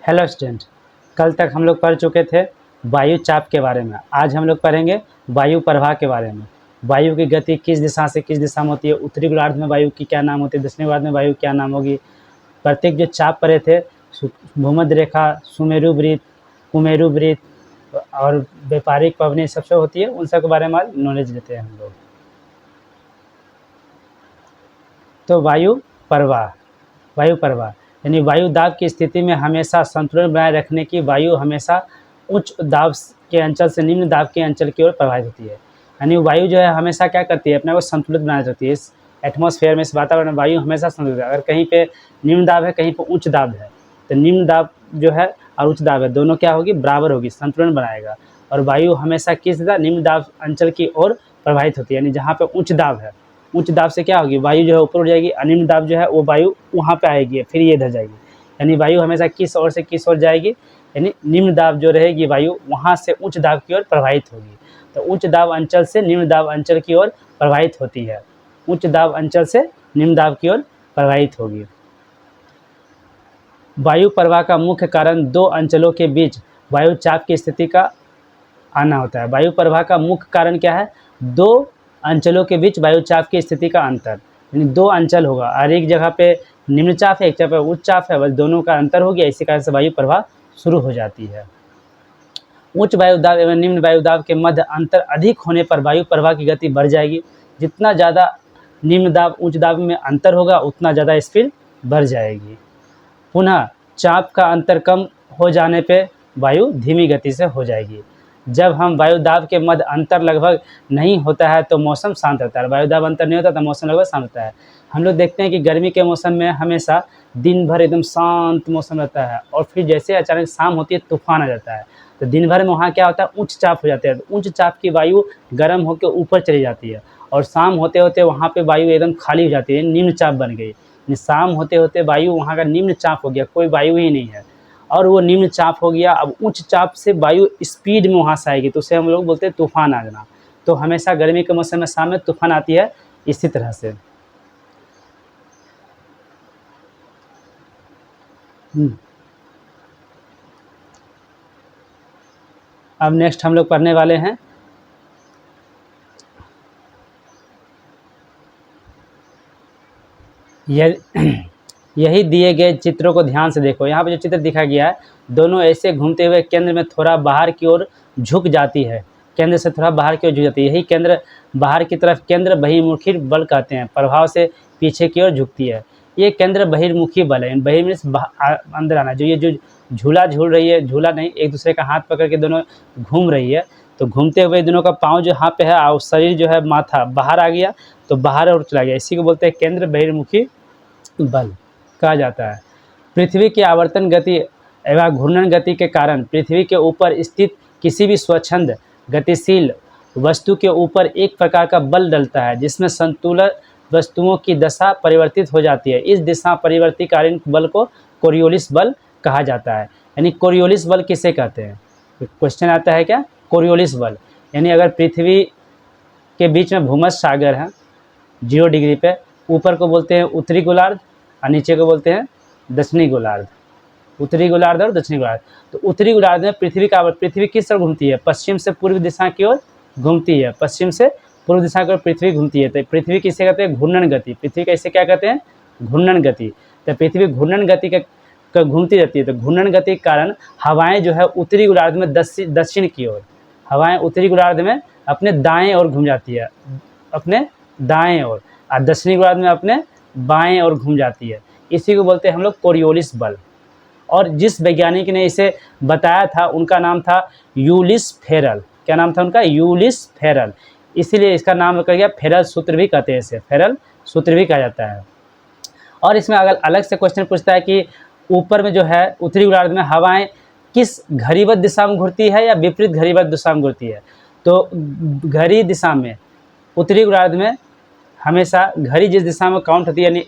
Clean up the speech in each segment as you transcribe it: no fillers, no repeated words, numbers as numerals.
Hello student, कल तक हम लोग पढ़ चुके थे वायु चाप के बारे में। आज हम लोग पढ़ेंगे वायु प्रवाह के बारे में। वायु की गति किस दिशा से किस दिशा में होती है, उत्तरी गोलार्ध में वायु की क्या नाम होती है, दक्षिणी गोलार्ध में वायु क्या नाम होगी। प्रत्येक जो चाप पढ़े थे, भूमध्य रेखा, सुमेरु वृत्त, कुमेरु वृत्त और व्यापारिक पवनी सबसे होती है, उन सब के बारे में आज नॉलेज लेते हैं हम लोग। तो वायु प्रवाह यानी वायु दाब की स्थिति में हमेशा संतुलन बनाए रखने की वायु हमेशा उच्च दाब के अंचल से निम्न दाब के अंचल की ओर प्रवाहित होती है। यानी वायु जो है हमेशा क्या करती है, अपने को संतुलित बनाए रखती है। इस एटमॉस्फेयर में, इस वातावरण में वायु हमेशा संतुलित है। अगर कहीं पे निम्न दाब है, कहीं पे उच्च दाब है, तो निम्न दाब जो है और उच्च दाब है, दोनों क्या होगी, बराबर होगी, संतुलन बनाएगा। और वायु हमेशा किस दिशा, निम्न दाब अंचल की ओर प्रवाहित होती है। यानी जहाँ पे उच्च दाब है, उच्च दाब से क्या होगी, वायु जो है ऊपर उड़ जाएगी, निम्न दाब जो है वो वायु वहाँ पे आएगी, फिर ये इधर जाएगी। यानी वायु हमेशा किस ओर से किस ओर जाएगी, यानी निम्न दाब जो रहेगी वायु वहाँ से उच्च दाब की ओर प्रवाहित होगी। तो उच्च दाब अंचल से निम्न दाब अंचल की ओर प्रवाहित होती है, उच्च दाब अंचल से निम्न दाब की ओर प्रवाहित होगी। वायु प्रवाह का मुख्य कारण दो अंचलों के बीच वायु चाप की स्थिति का आना होता है। वायु प्रवाह का मुख्य कारण क्या है, दो अंचलों के बीच वायु चाप की स्थिति का अंतर। यानी दो अंचल होगा और एक जगह पे निम्न चाप है, एक जगह पे उच्च चाप है, बस दोनों का अंतर हो गया, इसी कारण से वायु प्रवाह शुरू हो जाती है। उच्च वायुदाब एवं निम्न वायुदाब के मध्य अंतर अधिक होने पर वायु प्रवाह की गति बढ़ जाएगी। जितना ज़्यादा निम्न दाब उच्च दाब में अंतर होगा, उतना ज़्यादा स्पीड बढ़ जाएगी। पुनः चाप का अंतर कम हो जाने पे वायु धीमी गति से हो जाएगी। जब हम वायुदाब के मध्य अंतर लगभग नहीं होता है तो मौसम शांत रहता है। वायुदाब अंतर नहीं होता तो मौसम लगभग शांत रहता है। हम लोग देखते हैं कि गर्मी के मौसम में हमेशा दिन भर एकदम शांत मौसम रहता है और फिर जैसे अचानक शाम होती है तूफान आ जाता है। तो दिन भर में वहाँ क्या होता है, उच्च चाप हो जाते हैं। तो उच्च चाप की वायु गर्म होकर ऊपर चली जाती है और शाम होते होते वहाँ पे वायु एकदम खाली हो जाती है, निम्न चाप बन गई। शाम होते होते वायु वहाँ का निम्न चाप हो गया, कोई वायु ही नहीं है और वो निम्न चाप हो गया। अब उच्च चाप से वायु स्पीड में वहाँ से आएगी, तो उसे हम लोग बोलते हैं तूफान आ जाना। तो हमेशा गर्मी के मौसम में शाम में तूफान आती है इसी तरह से। अब नेक्स्ट हम लोग पढ़ने वाले हैं यही दिए गए चित्रों को ध्यान से देखो। यहाँ पे जो चित्र दिखा गया है, दोनों ऐसे घूमते हुए केंद्र में थोड़ा बाहर की ओर झुक जाती है, केंद्र से थोड़ा बाहर की ओर झुक जाती है। यही केंद्र बाहर की तरफ केंद्र बहिर्मुखी बल कहते हैं, प्रभाव से पीछे की ओर झुकती है। ये केंद्र बहिर्मुखी बल है। बहिर्मुख अंदर आना, जो ये जो झूला झूल रही है, झूला नहीं, एक दूसरे का हाथ पकड़ के दोनों घूम रही है। तो घूमते हुए दोनों का पाँव जो यहाँ पे है और शरीर जो है माथा बाहर आ गया, तो बाहर और चला गया। इसी को बोलते हैं केंद्र बहिर्मुखी बल कहा जाता है। पृथ्वी की आवर्तन गति एवं घूर्णन गति के कारण पृथ्वी के ऊपर स्थित किसी भी स्वच्छंद गतिशील वस्तु के ऊपर एक प्रकार का बल डलता है, जिसमें संतुलित वस्तुओं की दशा परिवर्तित हो जाती है। इस दिशा परिवर्तितकालीन बल को कोरियोलिस बल कहा जाता है। यानी कोरियोलिस बल किसे कहते हैं, क्वेश्चन आता है क्या, कोरियोलिस बल। यानी अगर पृथ्वी के बीच में भूमध्य सागर है 0 डिग्री पे, ऊपर को बोलते हैं उत्तरी गोलार्ध और नीचे को बोलते हैं दक्षिणी गोलार्ध। उत्तरी गोलार्ध और दक्षिणी गोलार्ध। तो उत्तरी गोलार्ध में पृथ्वी किस तरफ घूमती है, पश्चिम से पूर्व दिशा की ओर घूमती है। पश्चिम से पूर्व दिशा की ओर पृथ्वी घूमती है। तो पृथ्वी किसे कहते हैं, घूर्णन गति। पृथ्वी कैसे क्या कहते हैं, घूर्णन गति। तो पृथ्वी घूर्णन गति का घूमती रहती है। तो घूर्णन गति के कारण हवाएं जो है उत्तरी गोलार्ध में दक्षिण की ओर, हवाएं उत्तरी गोलार्ध में अपने दाएं ओर घूम जाती है, अपने दाएं ओर, और दक्षिणी गोलार्ध में अपने बाएं ओर घूम जाती है। इसी को बोलते हैं हम लोग कोरियोलिस बल। और जिस वैज्ञानिक ने इसे बताया था उनका नाम था यूलिस फेरल। क्या नाम था उनका, यूलिस फेरल। इसीलिए इसका नाम रखा गया, फेरल सूत्र भी कहते हैं इसे, फेरल सूत्र भी कहा जाता है। और इसमें अगर अलग से क्वेश्चन पूछता है कि ऊपर में जो है उत्तरी गोलार्ध में हवाएं किस घड़ीबद्ध दिशा में घूमती है या विपरीत घड़ीबद्ध दिशा में घूमती है, तो घड़ी दिशा में उत्तरी गोलार्ध में हमेशा घड़ी जिस दिशा में काउंट होती है, यानी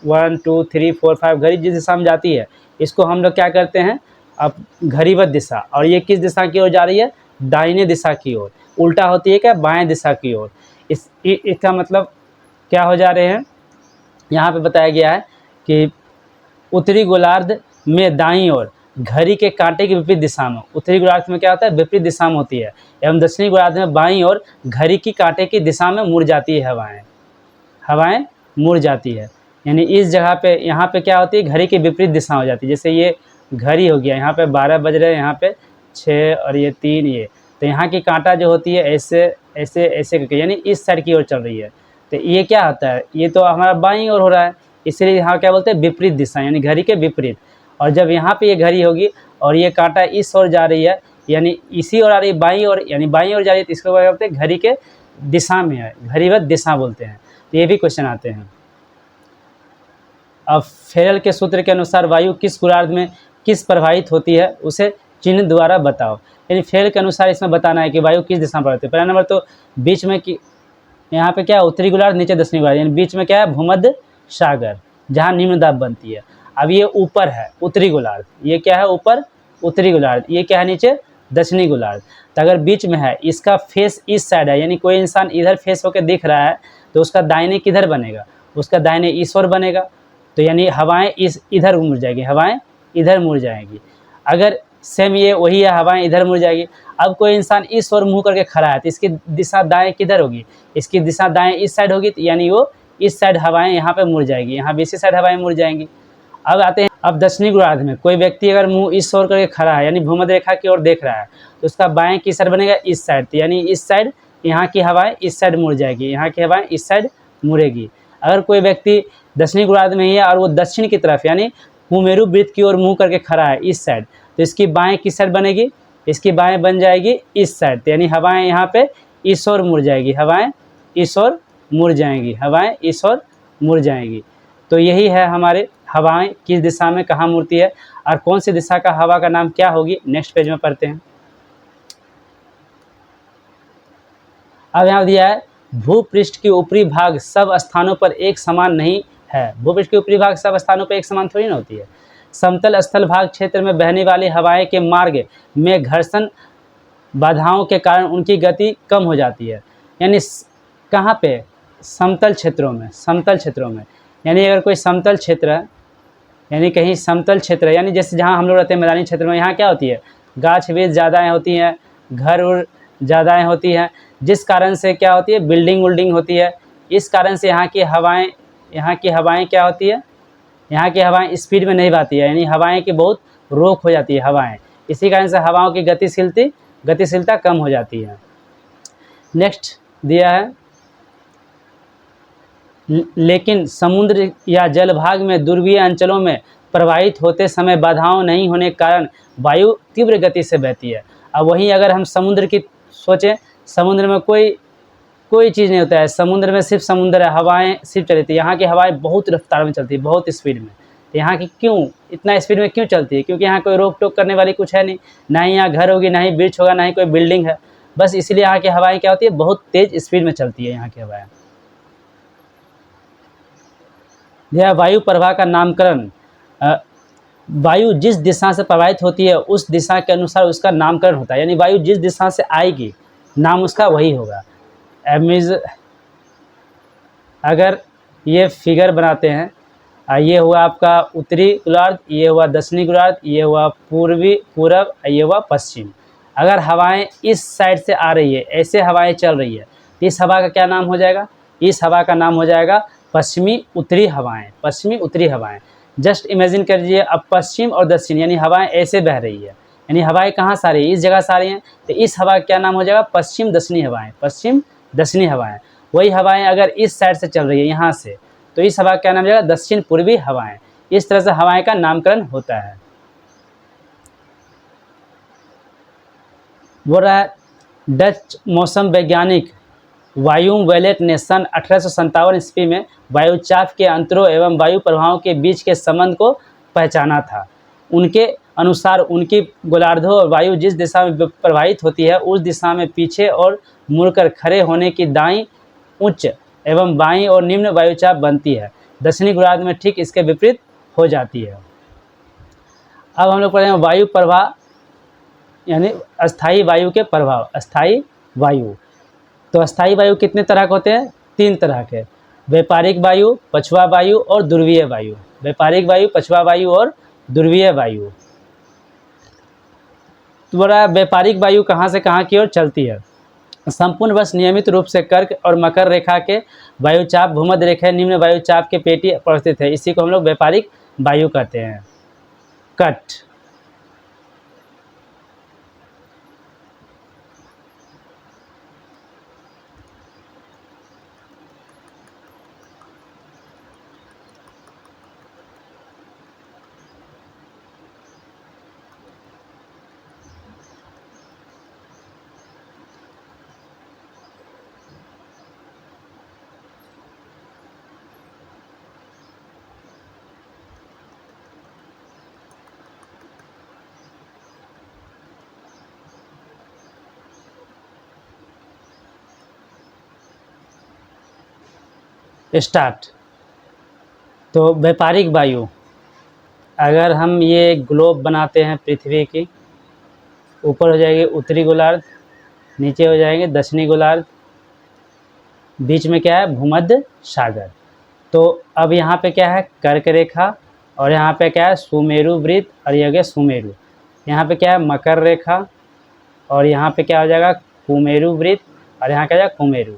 1 2 3 4 5 घड़ी जिस दिशा में जाती है, इसको हम लोग क्या करते हैं, अब घड़ीबद्ध दिशा। और ये किस दिशा की ओर जा रही है, दाहिने दिशा की ओर। उल्टा होती है क्या, बाएं दिशा की ओर। इसका मतलब क्या हो जा रहे हैं, यहाँ पे बताया गया है कि उत्तरी गोलार्ध में दाईं ओर घड़ी के कांटे की विपरीत दिशा में। उत्तरी गोलार्ध में क्या होता है, विपरीत दिशा में होती है, एवं दक्षिणी गोलार्ध में बाईं और घड़ी की कांटे की दिशा में मुड़ जाती है हवाएं मुड़ जाती है। यानी इस जगह पे, यहाँ पे क्या होती है, घड़ी की विपरीत दिशा हो जाती है। जैसे ये घड़ी हो गया, यहाँ पे 12 बज रहे हैं, यहाँ पे 6 और ये 3, ये तो यहाँ की कांटा जो होती है ऐसे ऐसे ऐसे करके, यानी इस साइड की ओर चल रही है। तो ये क्या होता है, ये तो हमारा बाईं ओर हो रहा है, इसलिए यहाँ क्या बोलते हैं, विपरीत दिशा, यानी घड़ी के विपरीत। और जब यहाँ पे ये घड़ी होगी और ये कांटा इस ओर जा रही है, यानी इसी ओर आ रही है, बाईं ओर, यानी बाईं ओर जा रही है, तो इसको क्या बोलते हैं, घड़ी के दिशा में है, घड़ीवत दिशा बोलते हैं। तो ये भी क्वेश्चन आते हैं। अब फेरल के सूत्र के अनुसार वायु किस गोलार्ध में किस प्रवाहित होती है, उसे चिन्ह द्वारा बताओ। यानी फेरल के अनुसार इसमें बताना है कि वायु किस दिशा में प्रवाहित है। पहला नंबर तो बीच में कि यहाँ पे क्या है, उत्तरी गोलार्ध, नीचे दक्षिणी गोलार्ध, यानी बीच में क्या है, भूमध्य सागर, जहाँ निम्न दाब बनती है। अब ये ऊपर है उत्तरी गोलार्ध, ये क्या है ऊपर उत्तरी गोलार्ध, ये क्या है नीचे दक्षिणी गोलार्ध। तो अगर बीच में है, इसका फेस इस साइड है, यानी कोई इंसान इधर फेस होकर दिख रहा है, तो उसका दाहिने किधर बनेगा, उसका दाहिने इस ओर बनेगा। तो यानी हवाएं इधर मुड़ जाएगी, हवाएं इधर मुड़ जाएंगी। अगर सेम ये वही है, हवाएं इधर मुड़ जाएगी। अब कोई इंसान इस ओर मुंह करके खड़ा है, तो इसकी दिशा दाएं किधर होगी, इसकी दिशा दाएं इस साइड होगी, तो यानी वो इस साइड हवाएं यहाँ पे मुड़ जाएगी, यहाँ भी इसी साइड हवाएं मुड़ जाएंगी। अब आते हैं, अब दक्षिणी गोलार्ध में कोई व्यक्ति अगर मुंह इस ओर करके खड़ा है, यानी भूमध्य रेखा की ओर देख रहा है, तो उसका बाएं किस साइड बनेगा, इस साइड, तो यानी इस साइड यहाँ की हवाएं इस साइड मुड़ जाएगी, यहाँ की हवाएं इस साइड मुड़ेगी। अगर कोई व्यक्ति दक्षिणी गोलार्ध में ही है और वो दक्षिण की तरफ, यानी कुमेरु वृत्त की ओर मुंह करके खड़ा है इस साइड, तो इसकी बाएं किस साइड बनेगी, इसकी बाएं बन जाएगी इस साइड, तो यानी हवाएं यहाँ पे इस ओर मुड़ जाएगी, हवाएं इस ओर मुड़ जाएंगी, हवाएं इस ओर मुड़ जाएंगी। तो यही है हमारे हवाएं किस दिशा में कहाँ मुड़ती है, और कौन सी दिशा का हवा का नाम क्या होगी, नेक्स्ट पेज में पढ़ते हैं। अब यहाँ दिया है, भूपृष्ठ के ऊपरी भाग सब स्थानों पर एक समान नहीं है। भूपृष्ठ के ऊपरी भाग सब स्थानों पर एक समान थोड़ी ना होती है। समतल स्थल भाग क्षेत्र में बहने वाली हवाएं के मार्ग में घर्षण बाधाओं के कारण उनकी गति कम हो जाती है। यानी कहाँ पे, समतल क्षेत्रों में, समतल क्षेत्रों में, यानी अगर कोई समतल क्षेत्र है, यानी कहीं समतल क्षेत्र है, यानी जैसे जहाँ हम लोग रहते हैं मैदानी क्षेत्र में, यहाँ क्या होती है, गाछ वृक्ष ज़्यादा होती हैं, घर उर ज़्यादा होती हैं, जिस कारण से क्या होती है, बिल्डिंग विल्डिंग होती है। इस कारण से यहाँ की हवाएं क्या होती है, यहाँ की हवाएं स्पीड में नहीं बहती है, यानी हवाएं की बहुत रोक हो जाती है हवाएं, इसी कारण से हवाओं की गतिशीलता कम हो जाती है। नेक्स्ट दिया है, लेकिन समुद्र या जलभाग में ध्रुवीय अंचलों में प्रवाहित होते समय बाधाओं नहीं होने के कारण वायु तीव्र गति से बहती है। अब वहीं अगर हम समुद्र की सोचें, समुद्र में कोई चीज़ नहीं होता है, समुद्र में सिर्फ समुद्र है, हवाएं सिर्फ चलती है, यहाँ की हवाएं बहुत रफ्तार में चलती है, बहुत स्पीड में। यहाँ की क्यों इतना स्पीड में क्यों चलती है, क्योंकि यहाँ कोई रोक टोक करने वाली कुछ है नहीं, ना ही यहाँ घर होगी, ना ही वृक्ष होगा, ना ही कोई बिल्डिंग है, बस इसलिए यहाँ की हवाएं क्या होती है, बहुत तेज स्पीड में चलती है यहाँ की हवाएं। यह वायु प्रवाह का नामकरण, वायु जिस दिशा से प्रवाहित होती है उस दिशा के अनुसार उसका नामकरण होता है, यानी वायु जिस दिशा से आएगी नाम उसका वही होगा। अगर ये फिगर बनाते हैं, ये हुआ आपका उत्तरी गोलार्ध, ये हुआ दक्षिणी गोलार्ध, ये हुआ पूरब, ये हुआ पश्चिम। अगर हवाएं इस साइड से आ रही है, ऐसे हवाएं चल रही है, तो इस हवा का क्या नाम हो जाएगा, इस हवा का नाम हो जाएगा पश्चिमी उत्तरी हवाएं, पश्चिमी उत्तरी हवाएं। जस्ट इमेजिन कर लीजिए, अब पश्चिम और दक्षिण यानी हवाएं ऐसे बह रही है, यानी हवाएं कहाँ से आ रही है, इस जगह से आ रही हैं, तो इस हवा का क्या नाम हो जाएगा, पश्चिम दक्षिणी हवाएं, पश्चिम दक्षिणी हवाएं। वही हवाएं अगर इस साइड से चल रही है यहाँ से, तो इस हवा का क्या नाम हो जाएगा, दक्षिण पूर्वी हवाएं। इस तरह से हवाएं का नामकरण होता है। बोल रहा है, डच मौसम वैज्ञानिक वायूम वेलेट ने सन 1857 ईस्वी में वायुचाप के अंतरों एवं वायु प्रवाहों के बीच के संबंध को पहचाना था। उनके अनुसार उनकी गोलार्धों और वायु जिस दिशा में प्रवाहित होती है उस दिशा में पीछे और मुड़कर खड़े होने की दाईं उच्च एवं बाईं और निम्न वायुचाप बनती है, दक्षिणी गोलार्ध में ठीक इसके विपरीत हो जाती है। अब हम लोग पढ़ेंगे वायु प्रवाह, यानी अस्थायी वायु के प्रभाव। अस्थायी वायु, तो अस्थायी वायु कितने तरह के होते हैं, 3 तरह के, व्यापारिक वायु, पछुआ वायु और ध्रुवीय वायु। व्यापारिक वायु, पछुआ वायु और ध्रुवीय वायु। द्वारा व्यापारिक वायु कहाँ से कहाँ की ओर चलती है। संपूर्ण वर्ष नियमित रूप से कर्क और मकर रेखा के वायुचाप भूमध्य रेखा निम्न वायुचाप के पेटी पर स्थित है, इसी को हम लोग व्यापारिक वायु कहते हैं। Cut start. तो व्यापारिक वायु, अगर हम ये ग्लोब बनाते हैं पृथ्वी की, ऊपर हो जाएंगे उत्तरी गोलार्ध, नीचे हो जाएंगे दक्षिणी गोलार्ध, बीच में क्या है भूमध्य सागर। तो अब यहाँ पे क्या है कर्क रेखा, और यहाँ पे क्या है सुमेरु वृत्त, और ये हो गया सुमेरु। यहाँ पे क्या है मकर रेखा, और यहाँ पे क्या हो जाएगा कुमेरु वृत्त, और यहाँ क्या हो जाएगा कुमेरु।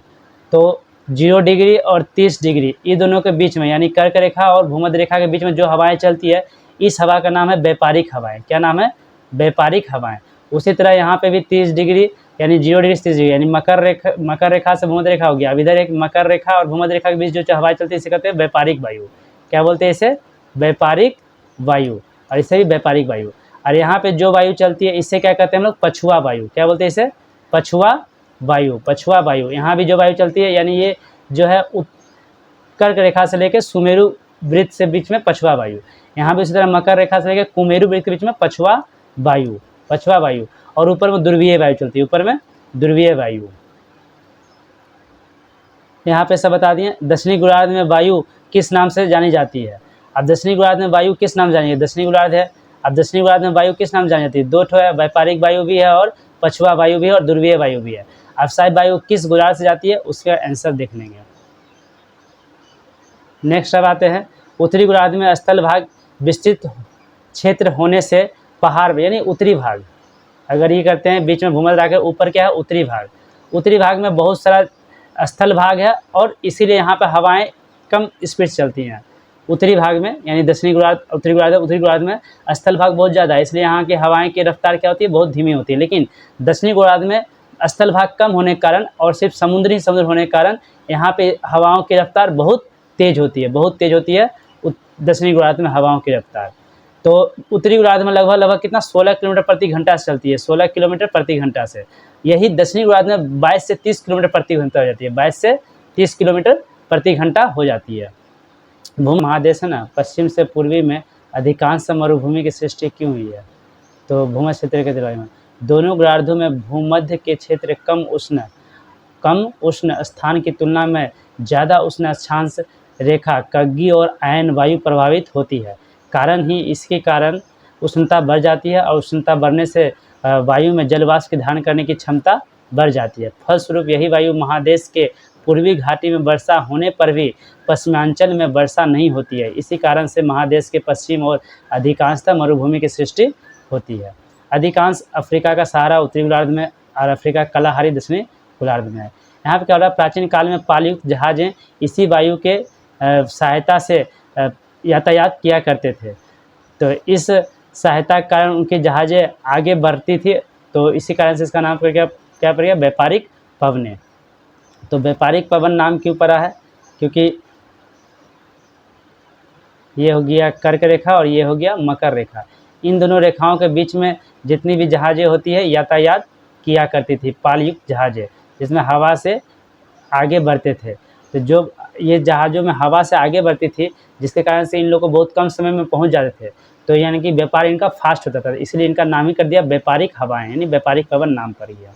तो 0 डिग्री और 30 डिग्री ये दोनों के बीच में, यानी कर्क रेखा और भूमध्य रेखा के बीच में जो हवाएं चलती है, इस हवा का नाम है व्यापारिक हवाएं। क्या नाम है? व्यापारिक हवाएं। उसी तरह यहाँ पे भी 30 डिग्री यानी 0 डिग्री 30 डिग्री यानी मकर रेखा से भूमध्य रेखा हो गया। अब इधर एक मकर रेखा और भूमध्य रेखा के बीच जो हवाएं चलती है इसे कहते हैं व्यापारिक वायु। क्या बोलते हैं इसे? व्यापारिक वायु, और इसे भी व्यापारिक वायु। और यहाँ पे जो वायु चलती है इससे क्या कहते हैं हम लोग? पछुआ वायु। क्या बोलते हैं इसे? पछुआ वायु। पछुआ वायु। यहाँ भी जो वायु चलती है यानी ये जो है कर्क रेखा से लेकर सुमेरु वृत्त से बीच में पछुआ वायु। यहाँ भी इसी तरह मकर रेखा से लेकर कुमेरु वृत्त के बीच में पछुआ वायु, पछुआ वायु। और ऊपर में ध्रुवीय वायु चलती है, ऊपर में ध्रुवीय वायु। यहाँ पे सब बता दिए। दक्षिणी गोलार्ध में वायु किस नाम से जानी जाती है? अब दक्षिणी गोलार्ध में वायु किस नाम जानी है? दक्षिणी गोलार्ध है। अब दक्षिणी गोलार्ध में वायु किस नाम जानी जाती है? 2 ठो है, व्यापारिक वायु भी है और पछुआ वायु भी है और ध्रुवीय वायु भी है। अब साइड वायु किस गोलार्ध से जाती है उसका आंसर देख लेंगे। नेक्स्ट अब आते हैं उत्तरी गोलार्ध में स्थल भाग विस्तृत क्षेत्र होने से पहाड़ यानी उत्तरी भाग, अगर ये करते हैं बीच में भूमध्य रेखा के ऊपर क्या है उत्तरी भाग। उत्तरी भाग में बहुत सारा स्थल भाग है और इसीलिए यहाँ पर हवाएं कम स्पीड से चलती हैं उत्तरी भाग में, यानी दक्षिणी गोलार्ध उत्तरी गोलार्ध में स्थल भाग बहुत ज़्यादा है, इसलिए यहाँ की हवाएं की रफ्तार क्या होती है? बहुत धीमी होती है। लेकिन दक्षिणी गोलार्ध में स्थल भाग कम होने के कारण और सिर्फ समुद्र होने के कारण यहाँ पे हवाओं की रफ्तार बहुत तेज होती है, बहुत तेज होती है दक्षिणी गोलार्ध में हवाओं की रफ्तार। तो उत्तरी गोलार्ध में लगभग कितना 16 किलोमीटर प्रति घंटा से चलती है, 16 किलोमीटर प्रति घंटा से। यही दक्षिणी गोलार्ध में 22 से 30 किलोमीटर प्रति घंटा हो जाती है, 22 से 30 किलोमीटर प्रति घंटा हो जाती है। भूमध्य महादेश है ना, पश्चिम से पूर्वी में अधिकांश मरुभूमि की सृष्टि क्यों हुई है? तो भूमध्य क्षेत्र के बारे में दोनों गोलार्धों में भूमध्य के क्षेत्र कम उष्ण स्थान की तुलना में ज़्यादा उष्ण अक्षांश रेखा कग्गी और आयन वायु प्रभावित होती है। कारण ही इसके कारण उष्णता बढ़ जाती है और उष्णता बढ़ने से वायु में जलवाष्प की धारण करने की क्षमता बढ़ जाती है। फलस्वरूप यही वायु महादेश के पूर्वी घाटी में वर्षा होने पर भी पश्चिमांचल में वर्षा नहीं होती है। इसी कारण से महादेश के पश्चिम और अधिकांशतः मरुभूमि की सृष्टि होती है। अधिकांश अफ्रीका का सहारा उत्तरी गोलार्ध में और अफ्रीका कलाहारी दक्षिणी गोलार्ध में है। यहाँ पर क्या हो रहा है? प्राचीन काल में पालयुक्त जहाजें इसी वायु के सहायता से यातायात किया करते थे। तो इस सहायता के कारण उनकी जहाज़ें आगे बढ़ती थी, तो इसी कारण से इसका नाम क्या पड़ गया? व्यापारिक पवनें। तो व्यापारिक पवन नाम क्यों पड़ा है? क्योंकि ये हो गया कर्क रेखा और ये हो गया मकर रेखा। इन दोनों रेखाओं के बीच में जितनी भी जहाज़ें होती है यातायात किया करती थी, पालयुक्त जहाज़ें जिसमें हवा से आगे बढ़ते थे। तो जो ये जहाज़ों में हवा से आगे बढ़ती थी जिसके कारण से इन लोगों को बहुत कम समय में पहुंच जाते थे, तो यानी कि व्यापार इनका फास्ट होता था, इसलिए इनका नाम ही कर दिया व्यापारिक हवाएं, यानी व्यापारिक पवन नाम पड़ गया।